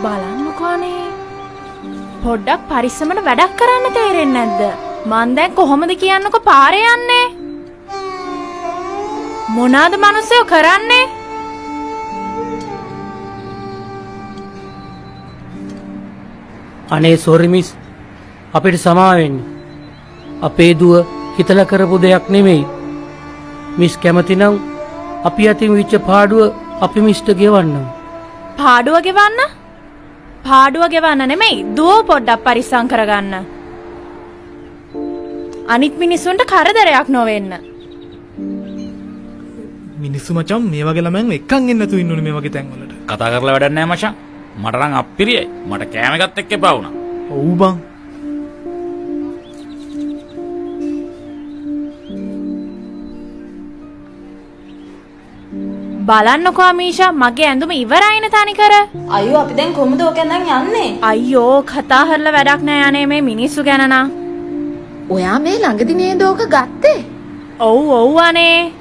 බලන්නකෝ අනේ. පොඩ්ඩක් පරිස්සමට වැඩක් කරන්න තේරෙන්නේ නැද්ද? මං දැන් කොහොමද කියන්නකෝ පාරේ යන්නේ? මොනවාද මිනිස්සු කරන්නේ? අනේ සෝරි මිස් අපිට සමා වෙන්න. අපේ දුව හිතලා කරපු දෙයක් නෙමෙයි. මිස් කැමති නම් අපි අතින් විච්ච පාඩුව අපි මිස්ට ගෙවන්නම්. පාඩුව ගෙවන්න? පාඩුව ගෙවන්න නෙමෙයි දුව පොඩ්ඩක් පරිස්සම් කරගන්න. අනිත් මිනිස්සුන්ට කරදරයක් නොවෙන්න. මිනිස්සු මචං මේ වගේ ළමයන් එක්කන් එන්න තු ඉන්නුනේ මේ වගේ තැන්වලට. කතා කරලා වැඩක් නැහැ මචං. මට නම් අප්පිරියයි. මට කෑම එකත් එක්ක එපා වුණා. ඔව් බං. බලන්නකෝ අමීෂා මගේ ඇඳුම ඉවරයිනේ තනිකර. අයියෝ අපි දැන් කොහොමද ඕකෙන් දැන් යන්නේ? අයියෝ කතා කරලා වැඩක් නෑ අනේ මේ මිනිස්සු ගැන නා. ඔයා මේ ළඟදි නේද ඕක ගත්තේ? ඔව් අනේ.